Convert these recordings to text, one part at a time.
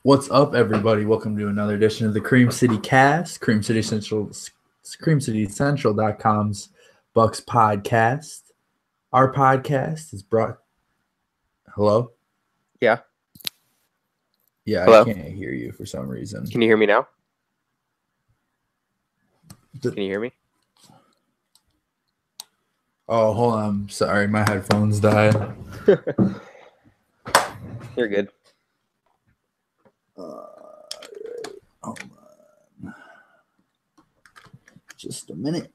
What's up, everybody? Welcome to another edition of the Cream City Cast, CreamCityCentral.com's Bucks podcast. Our podcast is brought. Hello? Yeah. Yeah, Hello? I can't hear you for some reason. Can you hear me now? Can you hear me? Oh, hold on. Sorry, my headphones died. You're good. Hold on. Just a minute.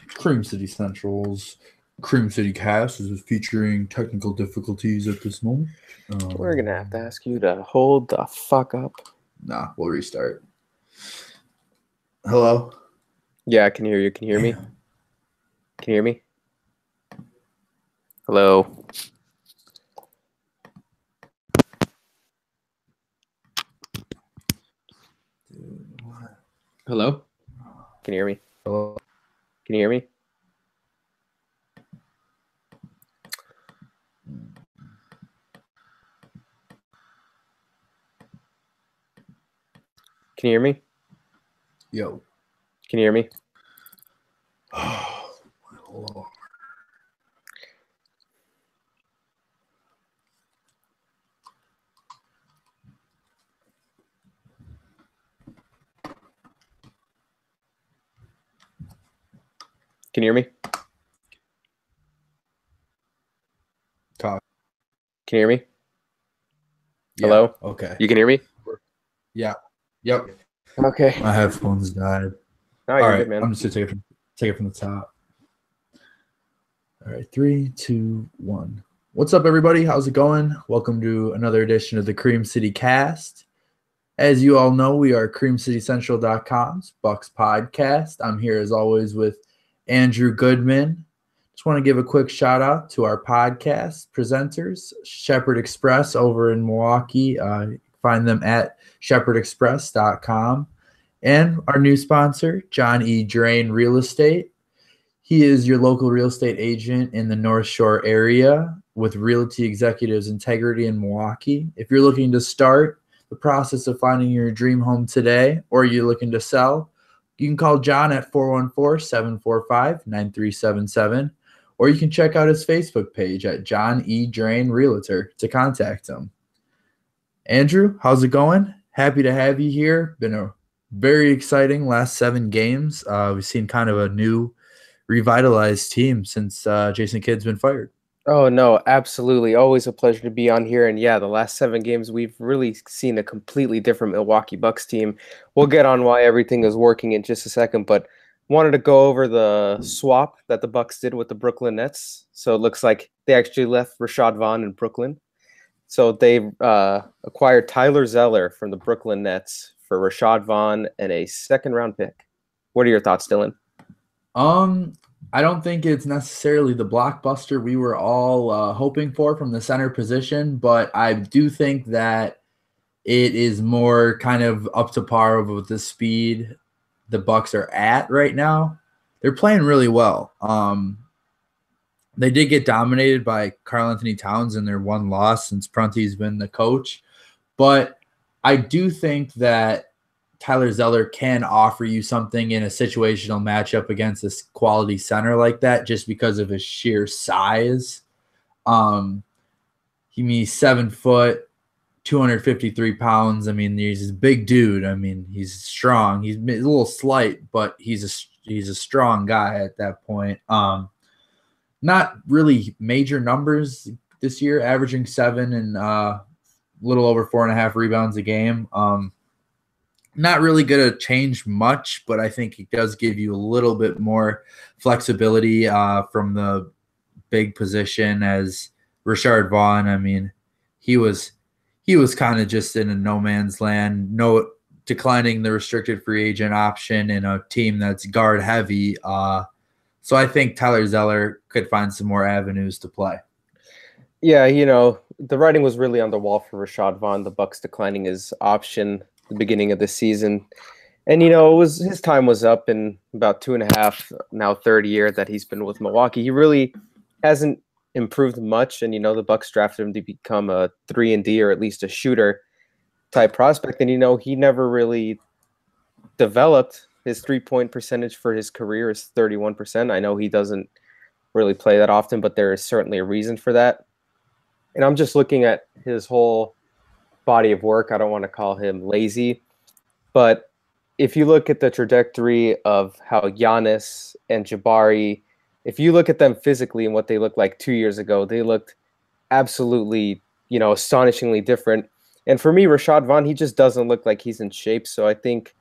Cream City Central's Cream City Cast is featuring technical difficulties at this moment. We're going to have to ask you to hold the fuck up. Nah, we'll restart. Hello? Yeah, I can hear you. Can you hear me? Can you hear me? Hello? Hello? Can you hear me? Hello? Can you hear me? Can you hear me? Yo. Can you hear me? Oh, my Lord. Can you hear me? Talk. Can you hear me? Yeah, Hello? okay. You can hear me? Yeah. Yep. Okay. My headphones died. No, All you're right. good, man. I'm just going to take it from the top. All right. 3, 2, 1. What's up, everybody? How's it going? Welcome to another edition of the Cream City Cast. As you all know, we are CreamCityCentral.com's Bucks podcast. I'm here, as always, with Andrew Goodman. Just want to give a quick shout out to our podcast presenters, Shepherd Express over in Milwaukee. Find them at shepherdexpress.com. And our new sponsor, John E. Drain Real Estate. He is your local real estate agent in the North Shore area with Realty Executives Integrity in Milwaukee. If you're looking to start the process of finding your dream home today, or you're looking to sell, you can call John at 414-745-9377, or you can check out his Facebook page at John E. Drain Realtor to contact him. Andrew, how's it going? Happy to have you here. Been a very exciting last 7 games. We've seen kind of a new revitalized team since Jason Kidd's been fired. Oh, no, absolutely. Always a pleasure to be on here. And yeah, the last 7 games, we've really seen a completely different Milwaukee Bucks team. We'll get on why everything is working in just a second, but wanted to go over the swap that the Bucks did with the Brooklyn Nets. So it looks like they actually left Rashad Vaughn in Brooklyn. So they acquired Tyler Zeller from the Brooklyn Nets for Rashad Vaughn and a second-round pick. What are your thoughts, Dylan? I don't think it's necessarily the blockbuster we were all hoping for from the center position, but I do think that it is more kind of up to par with the speed the Bucks are at right now. They're playing really well. They did get dominated by Karl Anthony Towns in their one loss since Prunty's been the coach, but I do think that Tyler Zeller can offer you something in a situational matchup against this quality center like that just because of his sheer size. He's 7 foot, 253 pounds. I mean, he's a big dude. I mean, he's strong. He's a little slight, but he's a strong guy at that point. Not really major numbers this year, averaging 7 and a little over 4.5 rebounds a game. Not really going to change much, but I think it does give you a little bit more flexibility from the big position as Rashad Vaughn. I mean, he was kind of just in a no man's land, declining the restricted free agent option in a team that's guard heavy. So I think Tyler Zeller could find some more avenues to play. Yeah, the writing was really on the wall for Rashad Vaughn, the Bucks declining his option the beginning of the season. And, his time was up in about 2.5, now third year that he's been with Milwaukee. He really hasn't improved much, and the Bucks drafted him to become a 3-and-D or at least a shooter type prospect, and he never really developed. His 3-point percentage for his career is 31%. I know he doesn't really play that often, but there is certainly a reason for that. And I'm just looking at his whole body of work. I don't want to call him lazy, but if you look at the trajectory of how Giannis and Jabari, if you look at them physically and what they looked like 2 years ago, they looked absolutely, astonishingly different. And for me, Rashad Vaughn, he just doesn't look like he's in shape. So I think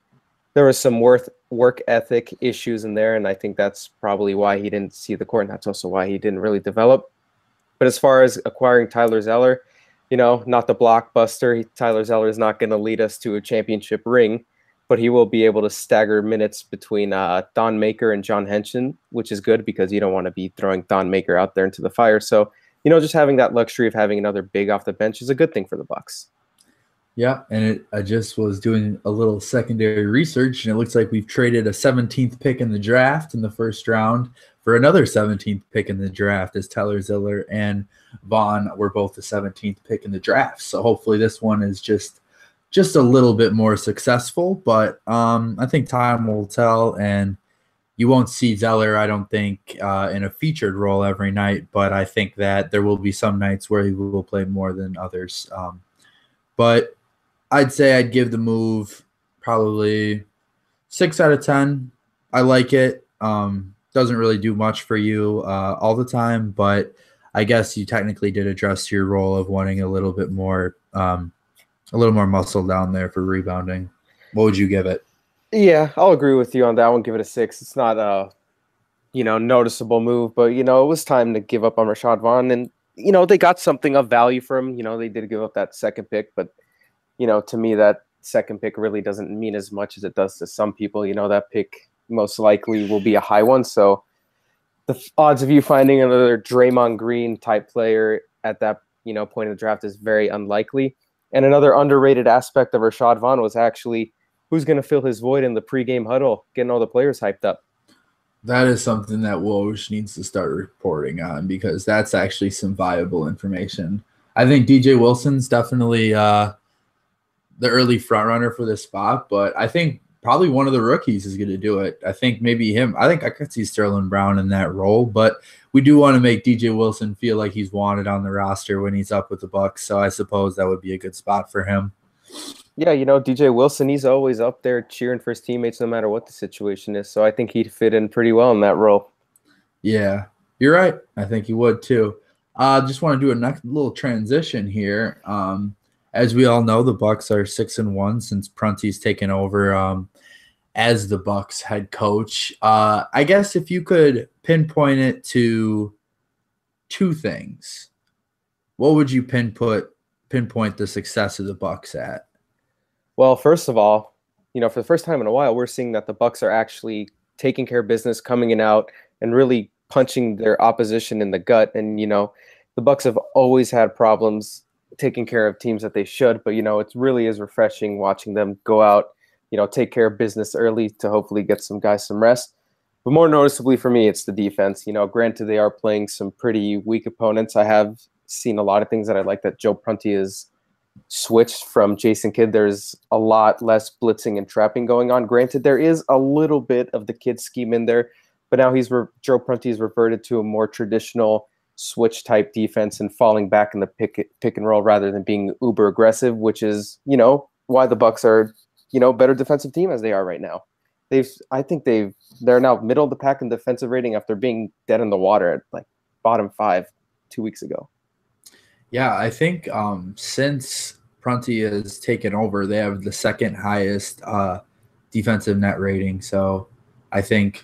there was some work ethic issues in there, and I think that's probably why he didn't see the court, and that's also why he didn't really develop. But as far as acquiring Tyler Zeller, not the blockbuster. Tyler Zeller is not going to lead us to a championship ring, but he will be able to stagger minutes between Don Maker and John Henson, which is good because you don't want to be throwing Don Maker out there into the fire. So, just having that luxury of having another big off the bench is a good thing for the Bucks. Yeah, and I just was doing a little secondary research, and it looks like we've traded a 17th pick in the draft in the first round for another 17th pick in the draft, as Tyler Zeller and Vaughn were both the 17th pick in the draft. So hopefully this one is just a little bit more successful, but I think time will tell, and you won't see Zeller, I don't think, in a featured role every night, but I think that there will be some nights where he will play more than others. But I'd say I'd give the move probably 6 out of 10. I like it. Doesn't really do much for you all the time, but I guess you technically did address your role of wanting a little more muscle down there for rebounding. What would you give it? Yeah, I'll agree with you on that one. Give it a 6. It's not a, noticeable move, but, it was time to give up on Rashad Vaughn, and, they got something of value for him. They did give up that second pick, but to me, that second pick really doesn't mean as much as it does to some people. That pick most likely will be a high one. So the odds of you finding another Draymond Green type player at that, point of the draft is very unlikely. And another underrated aspect of Rashad Vaughn was actually who's going to fill his void in the pregame huddle, getting all the players hyped up. That is something that Woj needs to start reporting on, because that's actually some viable information. I think DJ Wilson's definitely the early front runner for this spot, but I think probably one of the rookies is going to do it. I think maybe him. I think I could see Sterling Brown in that role, but we do want to make DJ Wilson feel like he's wanted on the roster when he's up with the Bucks. So I suppose that would be a good spot for him. Yeah, DJ Wilson, he's always up there cheering for his teammates no matter what the situation is. So I think he'd fit in pretty well in that role. Yeah, you're right. I think he would too. Just want to do a next little transition here. As we all know, the Bucks are 6-1 since Prunty's taken over as the Bucks head coach. I guess if you could pinpoint it to 2 things, what would you pinpoint the success of the Bucks at? Well, first of all, for the first time in a while, we're seeing that the Bucks are actually taking care of business, coming in out, and really punching their opposition in the gut. And the Bucks have always had problems taking care of teams that they should, but it really is refreshing watching them go out, take care of business early to hopefully get some guys some rest. But more noticeably for me, it's the defense. Granted, they are playing some pretty weak opponents. I have seen a lot of things that I like that Joe Prunty is switched from Jason Kidd. There's a lot less blitzing and trapping going on. Granted, there is a little bit of the Kidd scheme in there, but now Joe Prunty's reverted to a more traditional switch type defense and falling back in the pick and roll rather than being uber aggressive, which is, why the Bucks are, better defensive team as they are right now. They're now middle of the pack in defensive rating after being dead in the water at like bottom 5 2 weeks ago. Yeah, I think since Prunty has taken over, they have the second highest defensive net rating. So I think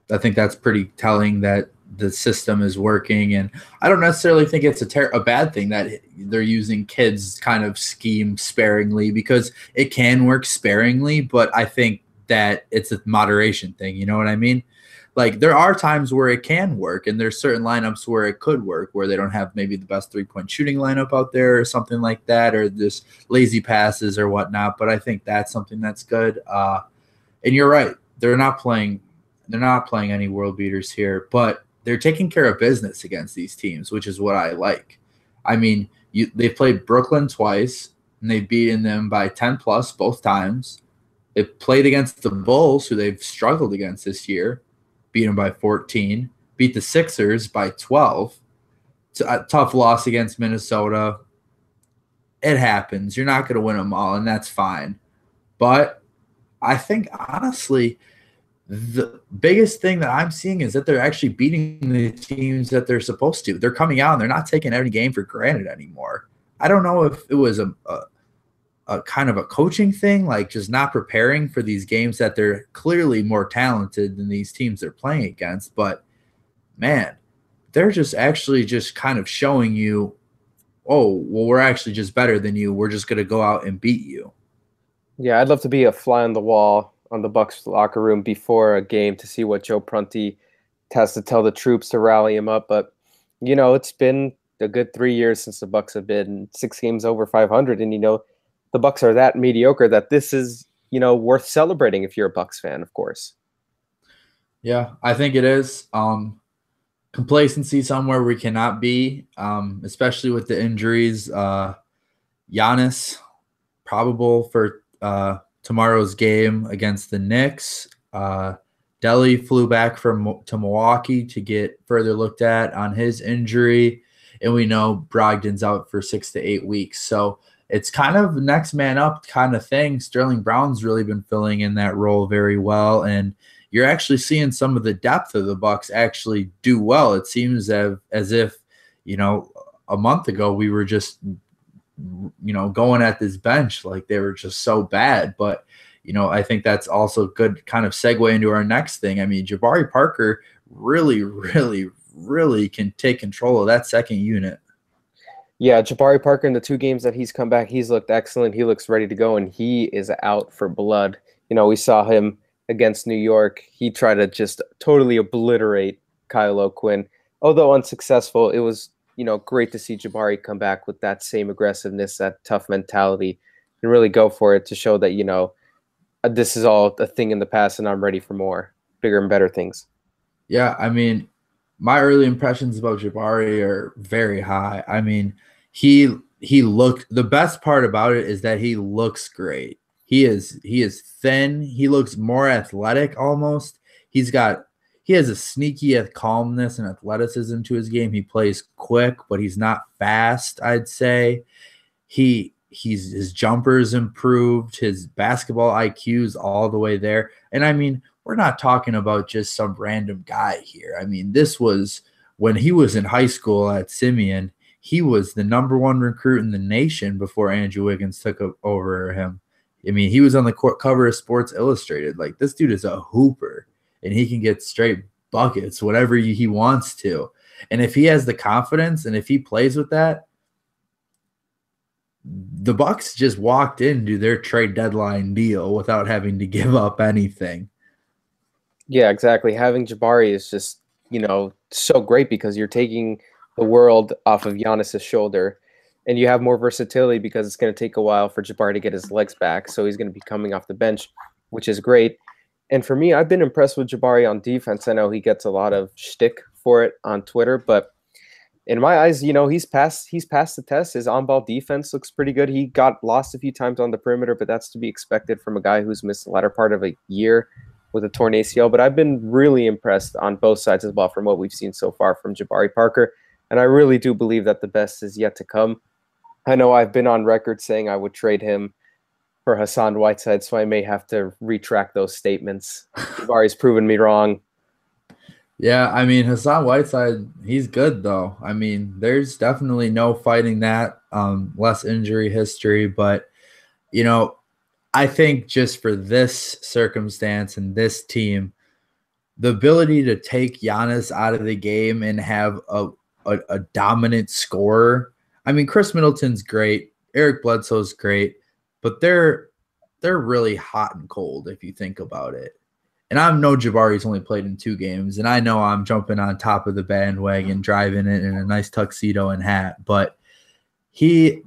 that's pretty telling that the system is working. And I don't necessarily think it's a bad thing that they're using Kidd's kind of scheme sparingly, because it can work sparingly, but I think that it's a moderation thing. You know what I mean? Like, there are times where it can work, and there's certain lineups where it could work, where they don't have maybe the best 3-point shooting lineup out there or something like that, or just lazy passes or whatnot. But I think that's something that's good. And you're right. They're not playing any world beaters here, but they're taking care of business against these teams, which is what I like. I mean, they played Brooklyn twice, and they've beaten them by 10 plus both times. They played against the Bulls, who they've struggled against this year, beat them by 14, beat the Sixers by 12. A tough loss against Minnesota. It happens. You're not going to win them all, and that's fine. But I think, honestly, the biggest thing that I'm seeing is that they're actually beating the teams that they're supposed to. They're coming out, and they're not taking every game for granted anymore. I don't know if it was a kind of a coaching thing, like just not preparing for these games that they're clearly more talented than these teams they're playing against. But, man, they're just actually just kind of showing you, oh, well, we're actually just better than you. We're just going to go out and beat you. Yeah, I'd love to be a fly on the wall on the Bucks locker room before a game to see what Joe Prunty has to tell the troops to rally him up. But, it's been a good 3 years since the Bucks have been 6 games over 500. And, the Bucks are that mediocre that this is, worth celebrating if you're a Bucks fan, of course. Yeah, I think it is. Complacency somewhere we cannot be, especially with the injuries. Giannis probable for tomorrow's game against the Knicks. Delly flew back to Milwaukee to get further looked at on his injury, and we know Brogdon's out for 6 to 8 weeks. So it's kind of next man up kind of thing. Sterling Brown's really been filling in that role very well, and you're actually seeing some of the depth of the Bucks actually do well. It seems as if, a month ago we were just, going at this bench like they were just so bad. But, I think that's also good kind of segue into our next thing. I mean, Jabari Parker really, really, really can take control of that second unit. Yeah, Jabari Parker in the 2 games that he's come back, he's looked excellent. He looks ready to go, and he is out for blood. We saw him against New York. He tried to just totally obliterate Kyle O'Quinn. Although unsuccessful, it was, great to see Jabari come back with that same aggressiveness, that tough mentality, and really go for it to show that, this is all a thing in the past and I'm ready for more, bigger and better things. Yeah, I mean, my early impressions about Jabari are very high. I mean, he looked, the best part about it is that he looks great. He is thin. He looks more athletic almost. He has a sneaky calmness and athleticism to his game. He plays quick, but he's not fast, I'd say. His jumper's improved. His basketball IQ's all the way there. And I mean, we're not talking about just some random guy here. I mean, this was when he was in high school at Simeon. He was the #1 recruit in the nation before Andrew Wiggins took over him. I mean, he was on the cover of Sports Illustrated. Like, this dude is a hooper, and he can get straight buckets whenever he wants to. And if he has the confidence and if he plays with that, the Bucks just walked into their trade deadline deal without having to give up anything. Yeah, exactly. Having Jabari is just, so great because you're taking the world off of Giannis's shoulder. And you have more versatility because it's going to take a while for Jabari to get his legs back. So he's going to be coming off the bench, which is great. And for me, I've been impressed with Jabari on defense. I know he gets a lot of shtick for it on Twitter, but in my eyes, he's passed the test. His on-ball defense looks pretty good. He got lost a few times on the perimeter, but that's to be expected from a guy who's missed the latter part of a year with a torn ACL. But I've been really impressed on both sides of the ball from what we've seen so far from Jabari Parker. And I really do believe that the best is yet to come. I know I've been on record saying I would trade him for Hassan Whiteside, so I may have to retract those statements. Jabari's proven me wrong. Yeah, I mean, Hassan Whiteside, he's good, though. I mean, there's definitely no fighting that, less injury history. But, I think just for this circumstance and this team, the ability to take Giannis out of the game and have a dominant scorer. I mean, Chris Middleton's great. Eric Bledsoe's great. But they're really hot and cold if you think about it. And I know Jabari's only played in 2 games, and I know I'm jumping on top of the bandwagon, driving it in a nice tuxedo and hat, but he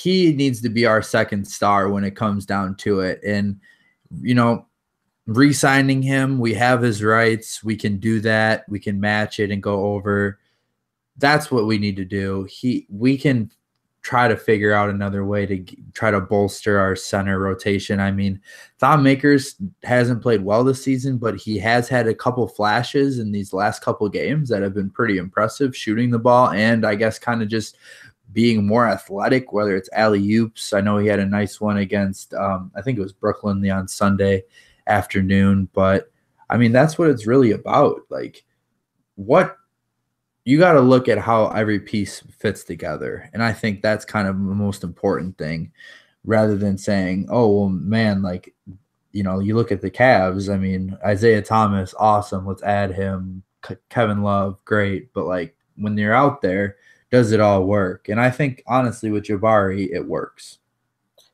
needs to be our second star when it comes down to it. And, re-signing him, we have his rights. We can do that. We can match it and go over. That's what we need to do. We can try to figure out another way to try to bolster our center rotation. I mean, Thon Makers hasn't played well this season, but he has had a couple flashes in these last couple games that have been pretty impressive, shooting the ball and I guess kind of just being more athletic, whether it's alley-oops. I know he had a nice one against, I think it was Brooklyn on Sunday afternoon. But, I mean, that's what it's really about. Like, what you got to look at how every piece fits together. And I think that's kind of the most important thing rather than saying, oh, well, man, like, you know, you look at the Cavs. I mean, Isaiah Thomas, awesome. Let's add him. Kevin Love, great. But, like, when you're out there, does it all work? And I think, honestly, with Jabari, it works.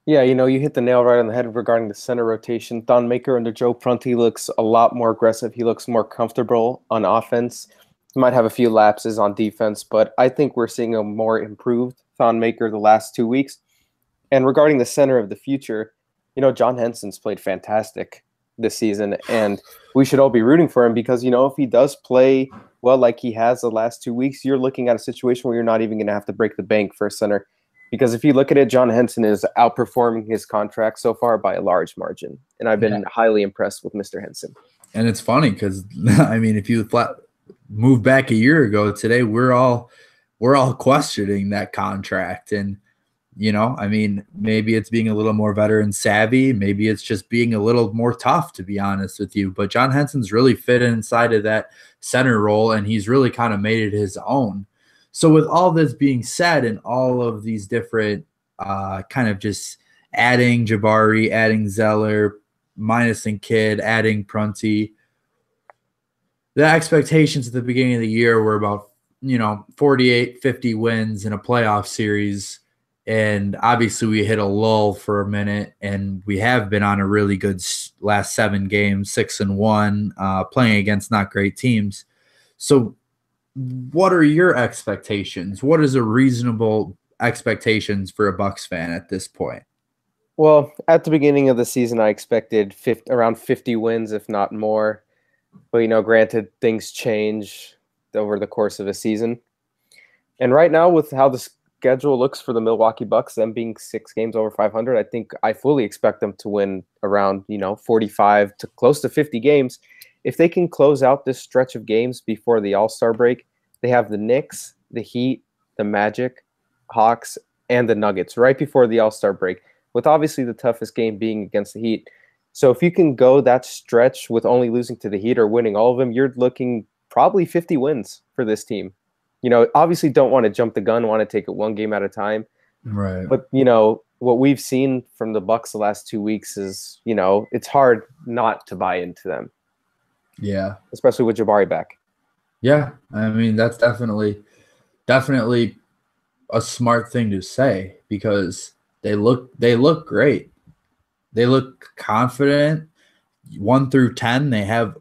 Yeah, you hit the nail right on the head regarding the center rotation. Thon Maker under Joe Prunty looks a lot more aggressive. He looks more comfortable on offense. He might have a few lapses on defense, but I think we're seeing a more improved Thon Maker the last 2 weeks. And regarding the center of the future, John Henson's played fantastic this season, and we should all be rooting for him because, if he does play well like he has the last 2 weeks, you're looking at a situation where you're not even going to have to break the bank for a center. Because if you look at it, John Henson is outperforming his contract so far by a large margin. And I've been highly impressed with Mr. Henson. And it's funny because, I mean, if you move back a year ago today, we're all questioning that contract. And, I mean, maybe it's being a little more veteran savvy. Maybe it's just being a little more tough, to be honest with you. But John Henson's really fit inside of that center role, and he's really kind of made it his own. So with all this being said and all of these different kind of just adding Jabari, adding Zeller, minusing Kidd, adding Prunty, the expectations at the beginning of the year were about, 48, 50 wins in a playoff series. And obviously we hit a lull for a minute, and we have been on a really good last 7 games, 6-1, playing against not great teams. So what are your expectations? What is a reasonable expectations for a Bucks fan at this point? Well, at the beginning of the season, I expected around 50 wins, if not more. But, granted, things change over the course of a season. And right now, with how the schedule looks for the Milwaukee Bucks, them being 6 games over 500, I think I fully expect them to win around, 45 to close to 50 games. If they can close out this stretch of games before the All-Star break, they have the Knicks, the Heat, the Magic, Hawks, and the Nuggets right before the All-Star break, with obviously the toughest game being against the Heat. So if you can go that stretch with only losing to the Heat or winning all of them, you're looking probably 50 wins for this team. Obviously don't want to jump the gun, want to take it one game at a time. Right. But, what we've seen from the Bucks the last 2 weeks is, it's hard not to buy into them. Yeah. Especially with Jabari back. Yeah. I mean, that's definitely a smart thing to say because they look great. They look confident. 1 through 10, they have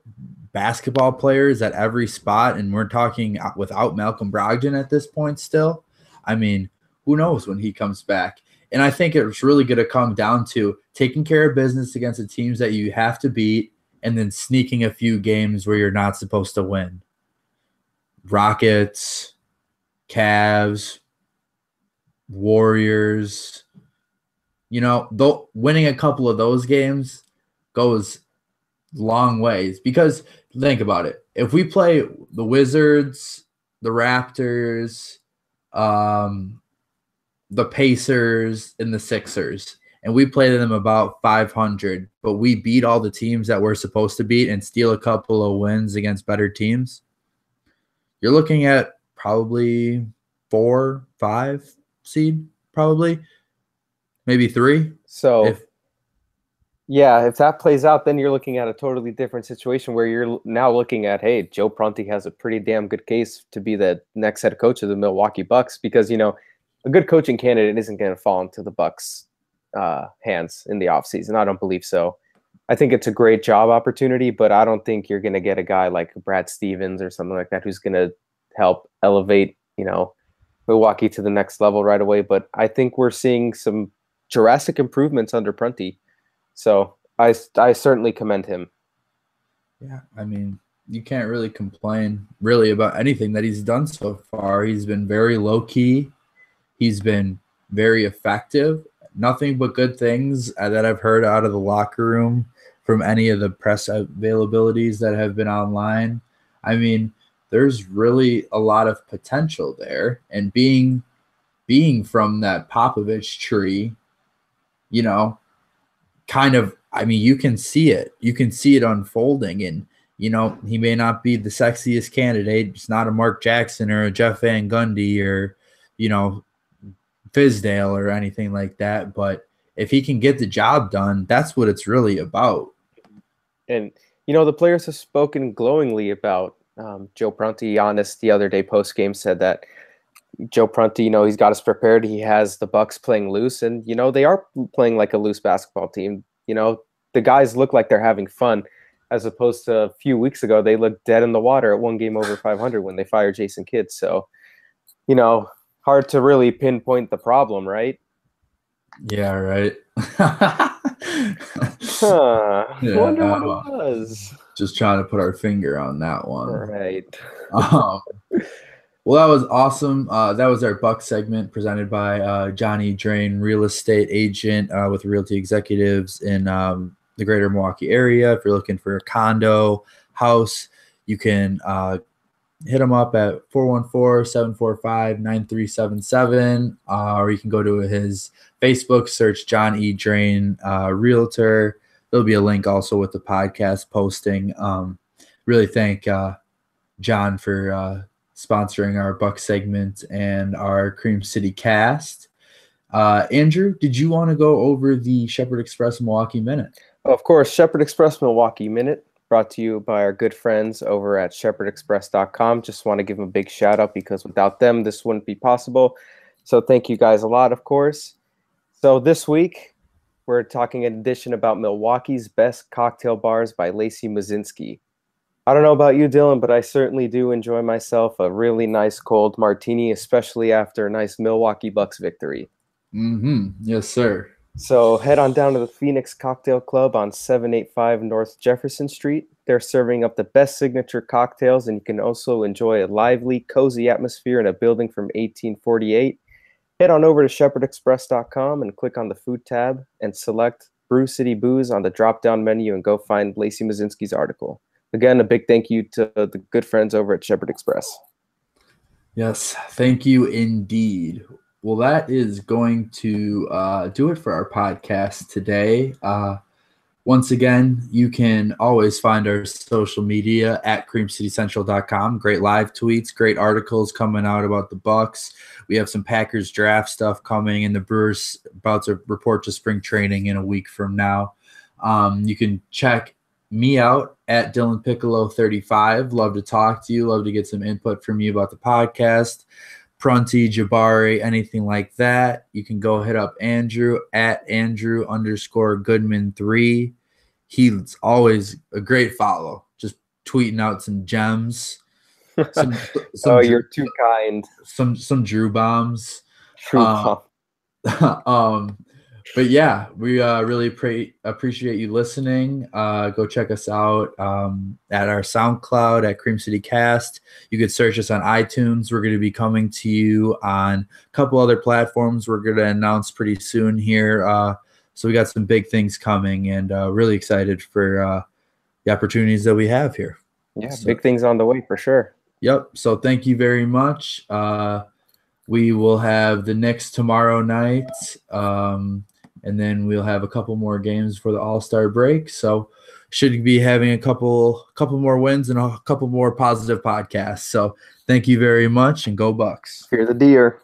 basketball players at every spot, and we're talking without Malcolm Brogdon at this point still. I mean, who knows when he comes back? And I think it's really going to come down to taking care of business against the teams that you have to beat and then sneaking a few games where you're not supposed to win. Rockets, Cavs, Warriors, though winning a couple of those games goes long ways because think about it. If we play the Wizards, the Raptors, the Pacers, and the Sixers, and we play them about 500, but we beat all the teams that we're supposed to beat and steal a couple of wins against better teams, you're looking at probably 4, 5 seed, probably maybe 3. So if that plays out, then you're looking at a totally different situation where you're now looking at, hey, Joe Prunty has a pretty damn good case to be the next head coach of the Milwaukee Bucks because, a good coaching candidate isn't going to fall into the Bucks' hands in the offseason. I don't believe so. I think it's a great job opportunity, but I don't think you're going to get a guy like Brad Stevens or something like that who's going to help elevate, Milwaukee to the next level right away. But I think we're seeing some drastic improvements under Prunty. So I certainly commend him. Yeah, I mean, you can't really complain really about anything that he's done so far. He's been very low key. He's been very effective. Nothing but good things that I've heard out of the locker room from any of the press availabilities that have been online. I mean, there's really a lot of potential there, and being from that Popovich tree, you know, kind of, I mean, you can see it. You can see it unfolding. And, he may not be the sexiest candidate. It's not a Mark Jackson or a Jeff Van Gundy or, Fizdale or anything like that. But if he can get the job done, that's what it's really about. And, the players have spoken glowingly about Joe Prunty. Giannis the other day post-game said that Joe Prunty, he's got us prepared. He has the Bucks playing loose, and they are playing like a loose basketball team. The guys look like they're having fun, as opposed to a few weeks ago they looked dead in the water at one game over 500 when they fired Jason Kidd. So, hard to really pinpoint the problem, right? Yeah, right. Yeah, wonder what it was. Just trying to put our finger on that one. Right. Well, that was awesome. That was our Buck segment presented by Johnny Drain, real estate agent with Realty Executives in the greater Milwaukee area. If you're looking for a condo, house, you can hit him up at 414-745-9377, or you can go to his Facebook, search John E. Drain Realtor. There'll be a link also with the podcast posting. Really thank John for sponsoring our Buck segment and our Cream City cast. Andrew, did you want to go over the Shepherd Express Milwaukee Minute? Of course, Shepherd Express Milwaukee Minute, brought to you by our good friends over at shepherdexpress.com. Just want to give them a big shout out because without them, this wouldn't be possible. So thank you guys a lot, of course. So this week, we're talking an edition about Milwaukee's Best Cocktail Bars by Lacey Mazinski. I don't know about you, Dylan, but I certainly do enjoy myself a really nice cold martini, especially after a nice Milwaukee Bucks victory. Mm-hmm. Yes, sir. So head on down to the Phoenix Cocktail Club on 785 North Jefferson Street. They're serving up the best signature cocktails, and you can also enjoy a lively, cozy atmosphere in a building from 1848. Head on over to shepherdexpress.com and click on the food tab and select Brew City Booze on the drop-down menu and go find Lacey Mazinski's article. Again, a big thank you to the good friends over at Shepherd Express. Yes, thank you indeed. Well, that is going to do it for our podcast today. Once again, you can always find our social media at creamcitycentral.com. Great live tweets, great articles coming out about the Bucks. We have some Packers draft stuff coming, and the Brewers about to report to spring training in a week from now. You can check me out at Dylan Piccolo 35. Love to talk to you. Love to get some input from you about the podcast. Prunty, Jabari, anything like that. You can go hit up Andrew at Andrew_Goodman3. He's always a great follow. Just tweeting out some gems. Some you're too kind. Some Drew bombs. True bomb. But yeah, we really appreciate you listening. Go check us out at our SoundCloud at Cream City Cast. You could search us on iTunes. We're going to be coming to you on a couple other platforms we're going to announce pretty soon here. So we got some big things coming, and really excited for the opportunities that we have here. Yeah, so, big things on the way for sure. Yep. So thank you very much. We will have the Knicks tomorrow night. And then we'll have a couple more games for the All-Star break. So should be having a couple more wins and a couple more positive podcasts. So thank you very much, and go Bucks. Fear the deer.